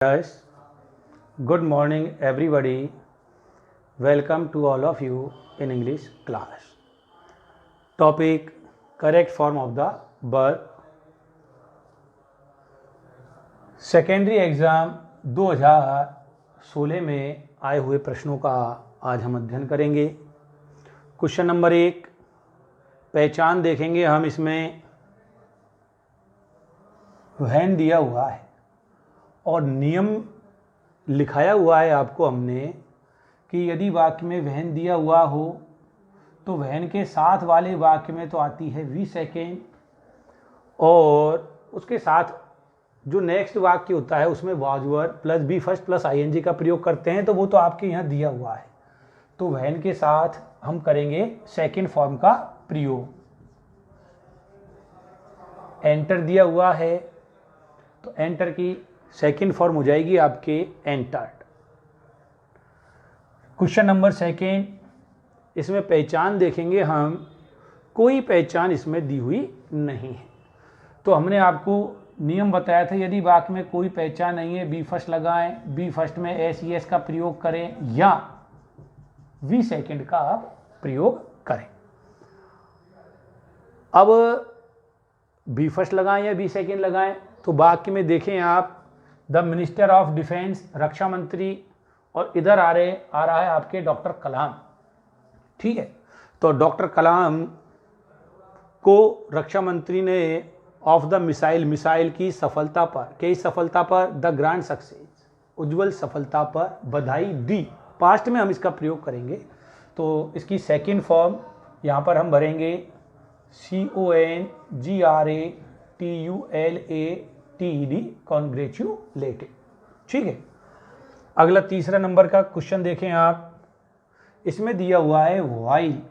Guys, good morning everybody. Welcome to all of you in English class. Topic: correct form of the verb. Secondary exam 2016 में आए हुए प्रश्नों का आज हम अध्ययन करेंगे। क्वेश्चन नंबर 1 पहचान देखेंगे हम। इसमें व्हेन दिया हुआ है और नियम लिखाया हुआ है आपको हमने कि यदि वाक्य में व्हेन दिया हुआ हो तो व्हेन के साथ वाले वाक्य में तो आती है वी सेकेंड, और उसके साथ जो नेक्स्ट वाक्य होता है उसमें was verb plus V first plus ING का प्रयोग करते हैं, तो वो तो आपके यहाँ दिया हुआ है। तो व्हेन के साथ हम करेंगे सेकेंड फॉर्म का प्रयोग। एंटर दिया हुआ है तो एंटर की सेकेंड फॉर्म हो जाएगी आपके एंटर्ड। क्वेश्चन नंबर 2 इसमें पहचान देखेंगे हम। कोई पहचान इसमें दी हुई नहीं है। तो हमने आपको नियम बताया था, यदि वाक्य में कोई पहचान नहीं है बी फर्स्ट लगाएं, बी फर्स्ट में एस ई एस का प्रयोग करें या वी सेकेंड का आप प्रयोग करें। अब बी फर्स्ट लगाएं या बी सेकेंड लगाएं, तो वाक्य में देखें आप द मिनिस्टर ऑफ डिफेंस, रक्षा मंत्री, और इधर आ रहा है आपके डॉक्टर कलाम। ठीक है, तो डॉक्टर कलाम को रक्षा मंत्री ने ऑफ द मिसाइल की सफलता पर, कई सफलता पर, द ग्रैंड सक्सेस, उज्जवल सफलता पर बधाई दी। पास्ट में हम इसका प्रयोग करेंगे, तो इसकी सेकेंड फॉर्म यहाँ पर हम भरेंगे CONGRATULATED, कॉन्ग्रेचुलेटेड। ठीक है, अगला तीसरा नंबर का क्वेश्चन देखें आप। इसमें दिया हुआ है व्हाइल,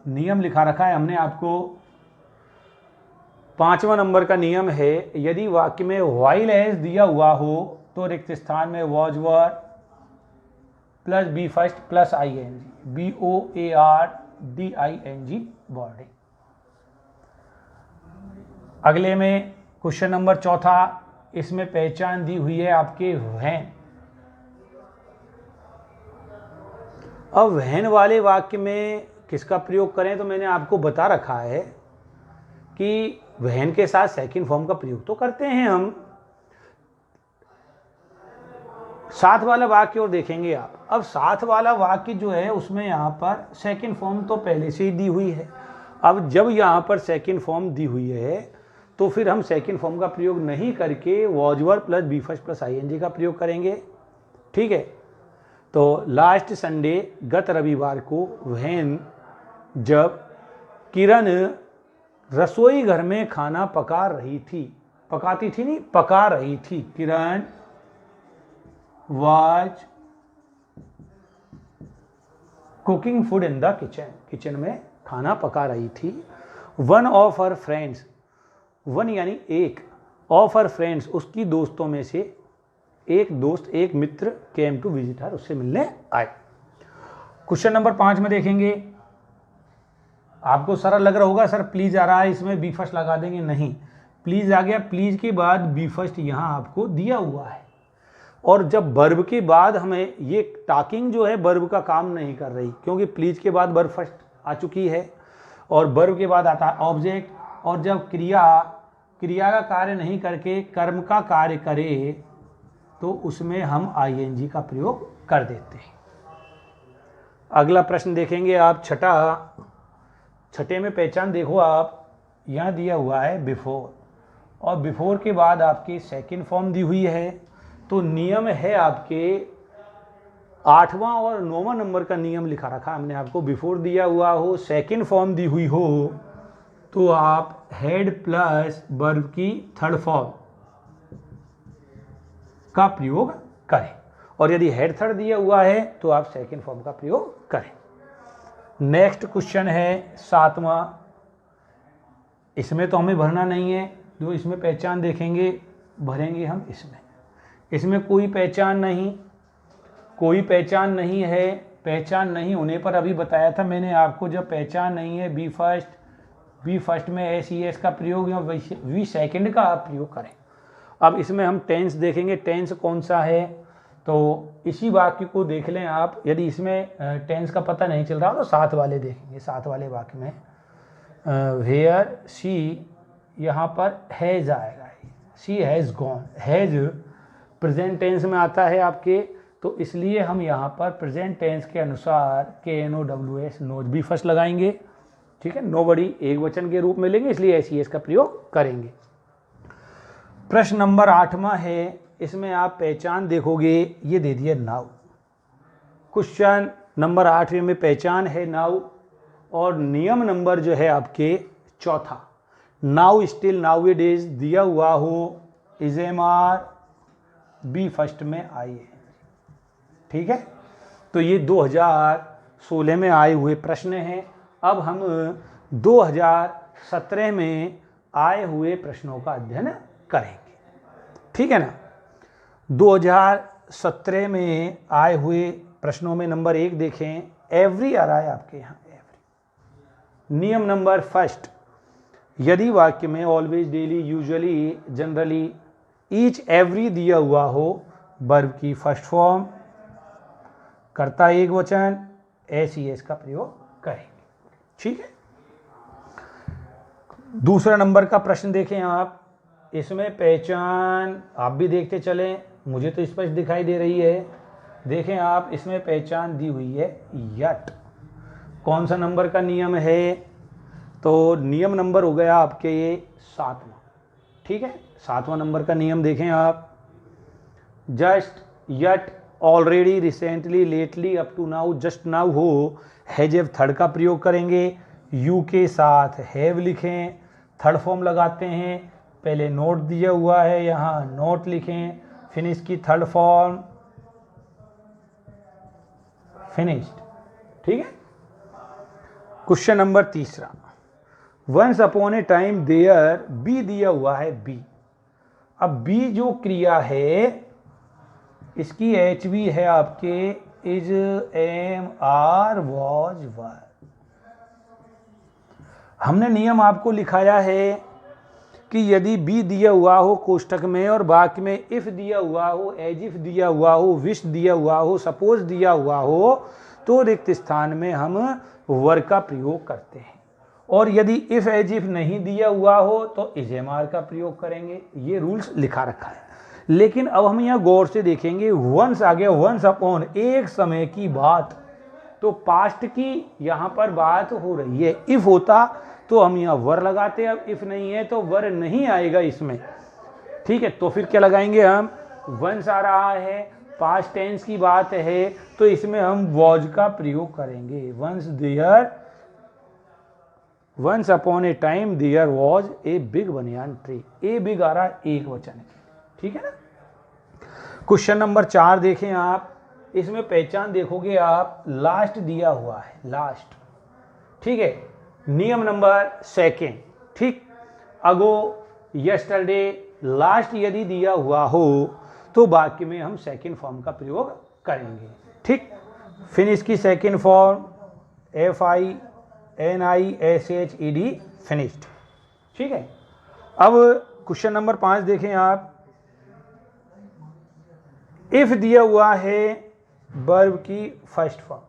नियम लिखा रखा है हमने आपको। 5वां नंबर का नियम है, यदि वाक्य में व्हाइल एज दिया हुआ हो तो रिक्त स्थान में was verb plus V first plus ING, BOARDING wording. अगले में क्वेश्चन नंबर 4, इसमें पहचान दी हुई है आपके व्हेन। अब व्हेन वाले वाक्य में किसका प्रयोग करें, तो मैंने आपको बता रखा है कि व्हेन के साथ सेकंड फॉर्म का प्रयोग तो करते हैं हम। साथ वाला वाक्य और देखेंगे आप। अब साथ वाला वाक्य जो है उसमें यहाँ पर सेकंड फॉर्म तो पहले से ही दी हुई है। अब जब यहाँ पर सेकंड फॉर्म दी हुई है तो फिर हम सेकंड फॉर्म का प्रयोग नहीं करके was verb plus V first plus ING का प्रयोग करेंगे। ठीक है, तो लास्ट संडे, गत रविवार को, व्हेन जब किरण रसोई घर में खाना पका रही थी, पकाती थी नहीं, पका रही थी, Kiran was cooking food in the kitchen, kitchen में खाना पका रही थी। One of her friends, one यानी एक, ऑफ हर फ्रेंड्स उसकी दोस्तों में से एक दोस्त, एक मित्र, केम टू विजिट हर, उससे मिलने आए। क्वेश्चन नंबर 5 में देखेंगे। आपको सरल लग रहा होगा, सर प्लीज आ रहा है, इसमें बी फर्स्ट लगा देंगे। नहीं, प्लीज आ गया, प्लीज के बाद बी फर्स्ट यहाँ आपको दिया हुआ है। और जब वर्ब के बाद हमें ये टॉकिंग जो है वर्ब का काम नहीं कर रही, क्योंकि प्लीज के बाद वर्ब फर्स्ट आ चुकी है और वर्ब के बाद आता है ऑब्जेक्ट। और जब क्रिया का कार्य नहीं करके कर्म का कार्य करे तो उसमें हम आईएनजी का प्रयोग कर देते हैं। अगला प्रश्न देखेंगे आप, छठे में पहचान देखो आप, यहाँ दिया हुआ है बिफोर, और बिफोर के बाद आपकी सेकंड फॉर्म दी हुई है। तो नियम है आपके 8वां और 9वां नंबर का नियम लिखा रखा हमने आपको। बिफोर दिया हुआ हो, सेकंड फॉर्म दी हुई हो, तो आप हेड प्लस वर्ब की थर्ड फॉर्म का प्रयोग करें, और यदि हेड थर्ड दिया हुआ है तो आप सेकंड फॉर्म का प्रयोग करें। नेक्स्ट क्वेश्चन है 7वां। इसमें तो हमें भरना नहीं है, जो इसमें पहचान देखेंगे भरेंगे हम। इसमें कोई पहचान नहीं, कोई पहचान नहीं है। पहचान नहीं होने पर अभी बताया था मैंने आपको, जब पहचान नहीं है बी फर्स्ट में एस ई एस का प्रयोग या वी सेकेंड का आप प्रयोग करें। अब इसमें हम टेंस देखेंगे, टेंस कौन सा है, तो इसी वाक्य को देख लें आप। यदि इसमें टेंस का पता नहीं चल रहा तो साथ वाले देखेंगे। साथ वाले वाक्य में वेयर शी, यहाँ पर हैज़ आएगा, she has gone. Has present tense में आता है आपके, तो इसलिए हम यहाँ पर प्रेजेंट टेंस के अनुसार KNOWS नोज बी फर्स्ट लगाएंगे, ठीक है। नोबडी एक वचन के रूप में लेंगे, इसलिए SES का प्रयोग करेंगे। प्रश्न नंबर 8वां है, इसमें आप पहचान देखोगे, ये दे दिया नाउ। क्वेश्चन नंबर 8वें में पहचान है नाउ, और नियम नंबर जो है आपके चौथा, now still now it is दिया हुआ हो, इज़ेमार बी फर्स्ट में आई है, ठीक है। तो ये 2016 में आए हुए प्रश्न हैं। अब हम 2017 में आए हुए प्रश्नों का अध्ययन करेंगे, ठीक है ना। 2017 में आए हुए प्रश्नों में नंबर 1 देखें, एवरी आ रहा है आपके यहाँ, एवरी। नियम नंबर फर्स्ट, यदि वाक्य में always, daily, usually, generally, each, every दिया हुआ हो, वर्ब की फर्स्ट फॉर्म, कर्ता एक वचन, SES का प्रयोग करेंगे, ठीक है। दूसरा नंबर का प्रश्न देखें आप, इसमें पहचान आप भी देखते चलें, मुझे तो स्पष्ट दिखाई दे रही है। देखें आप, इसमें पहचान दी हुई है यट। कौन सा नंबर का नियम है, तो नियम नंबर हो गया आपके ये 7वां, ठीक है। 7वां नंबर का नियम देखें आप, just, yet, already, recently, lately, up to now, just now हो, हैज एव थर्ड का प्रयोग करेंगे। यू के साथ हैव लिखें, थर्ड फॉर्म लगाते हैं, पहले नोट दिया हुआ है, यहाँ नोट लिखें, फिनिश की थर्ड फॉर्म फिनिश्ड, ठीक है। Question number 3, once upon a time there, V दिया हुआ है, बी। अब बी जो क्रिया है इसकी HV है आपके इज, एम, आर, वॉज, वर। हमने नियम आपको लिखाया है कि यदि बी दिया हुआ हो कोष्ठक में और वाक्य में इफ दिया हुआ हो, एज इफ दिया हुआ हो, विश दिया हुआ हो, सपोज दिया हुआ हो, तो रिक्त स्थान में हम वर का प्रयोग करते हैं। और यदि इफ एज इफ नहीं दिया हुआ हो तो इजेमार का प्रयोग करेंगे। ये रूल्स लिखा रखा है। लेकिन अब हम यहाँ गौर से देखेंगे, वंस आ गया, वंस अपॉन, एक समय की बात, तो पास्ट की यहाँ पर बात हो रही है। इफ होता तो हम यहाँ वर लगाते, अब इफ नहीं है तो वर नहीं आएगा इसमें, ठीक है। तो फिर क्या लगाएंगे हम, वंस आ रहा है, पास्ट टेंस की बात है, तो इसमें हम वॉज का प्रयोग करेंगे। Once there, once upon a time there was a big banyan tree. A big आ रहा है एक वचन है, ठीक है ना। क्वेश्चन नंबर 4 देखें आप, इसमें पहचान देखोगे आप, लास्ट दिया हुआ है, लास्ट, ठीक है। नियम नंबर 2, ठीक, अगो, यस्टरडे, लास्ट यदि दिया हुआ हो तो वाक्य में हम सेकंड फॉर्म का प्रयोग करेंगे, ठीक। फिनिश की सेकंड फॉर्म FINISHED, फिनिश्ड, ठीक है। अब क्वेश्चन नंबर 5 देखें आप, इफ दिया हुआ है वर्ब की फर्स्ट फॉर्म,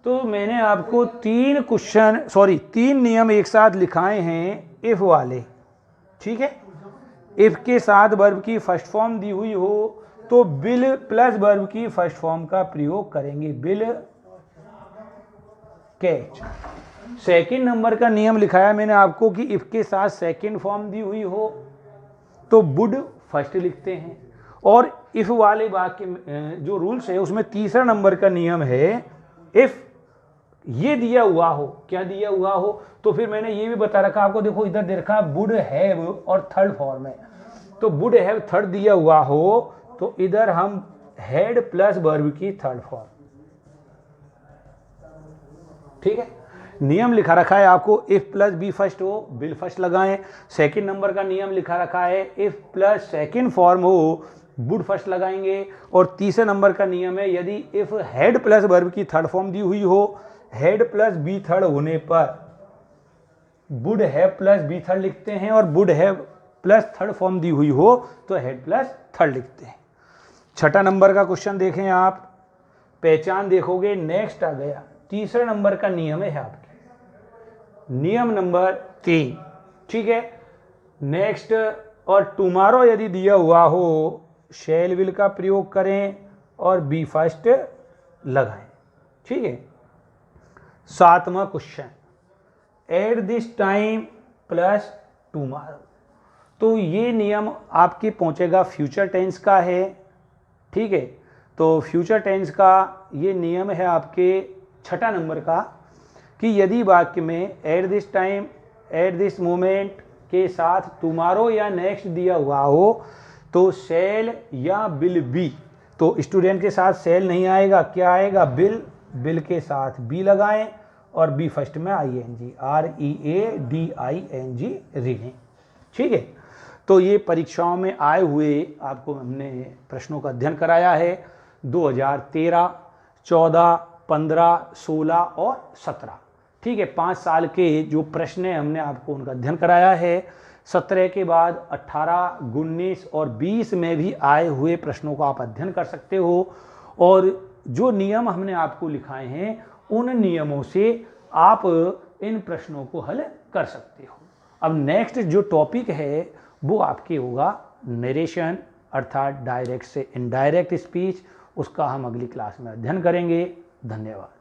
तो मैंने आपको 3 नियम एक साथ लिखाए हैं इफ वाले, ठीक है। इफ के साथ वर्ब की फर्स्ट फॉर्म दी हुई हो तो विल प्लस वर्ब की फर्स्ट फॉर्म का प्रयोग करेंगे, विल कैच। सेकंड नंबर का नियम लिखाया मैंने आपको कि इफ के साथ सेकंड फॉर्म दी हुई हो तो वुड फर्स्ट लिखते हैं। और इफ वाले वाक्य जो रूल्स है उसमें तीसरा नंबर का नियम है, इफ ये दिया हुआ हो, क्या दिया हुआ हो, तो फिर मैंने ये भी बता रखा आपको, देखो इधर दे रखा वुड हैव और थर्ड फॉर्म है, तो वुड हैव थर्ड दिया हुआ हो तो इधर हम हैड प्लस वर्ब की थर्ड फॉर्म, ठीक है। नियम लिखा रखा है आपको, इफ प्लस बी फर्स्ट हो विल फर्स्ट लगाएं। सेकंड नंबर का नियम लिखा रखा है, इफ प्लस सेकंड फॉर्म हो वुड फर्स्ट लगाएंगे। और तीसरे नंबर का नियम है, यदि इफ हेड प्लस वर्ब की थर्ड फॉर्म दी हुई हो, हेड प्लस बी थर्ड होने पर would have plus V third लिखते हैं और would have plus third form दी हुई हो तो हेड प्लस थर्ड लिखते हैं। छठा नंबर का क्वेश्चन देखें आप, पहचान देखोगे, नेक्स्ट आ गया। तीसरे नंबर का नियम है आपके, नियम नंबर 3, ठीक है। नेक्स्ट और टुमारो यदि दिया हुआ हो, शैल विल का प्रयोग करें और बी फर्स्ट लगाएं, ठीक है। सातवां question, at this time plus tomorrow, तो ये नियम आपके पहुंचेगा फ्यूचर टेंस का है, ठीक है। तो फ्यूचर टेंस का ये नियम है आपके छठा नंबर का कि यदि वाक्य में at this time, at this moment के साथ टुमारो या नेक्स्ट दिया हुआ हो तो शैल या विल बी, तो स्टूडेंट के साथ शैल नहीं आएगा, क्या आएगा, विल, विल के साथ बी लगाएं और बी फर्स्ट में ING, READING, रीडिंग, ठीक है। तो ये परीक्षाओं में आए हुए आपको हमने प्रश्नों का अध्ययन कराया है 2013, 14, 15, 16 और 17, ठीक है। 5 साल के जो प्रश्न हैं हमने आपको उनका अध्ययन कराया है। 17 के बाद 18, 19 और 20 में भी आए हुए प्रश्नों को आप अध्ययन कर सकते हो, और जो नियम हमने आपको लिखाए हैं उन नियमों से आप इन प्रश्नों को हल कर सकते हो। अब नेक्स्ट जो टॉपिक है वो आपके होगा नरेशन, अर्थात डायरेक्ट से इनडायरेक्ट स्पीच, उसका हम अगली क्लास में अध्ययन करेंगे। धन्यवाद।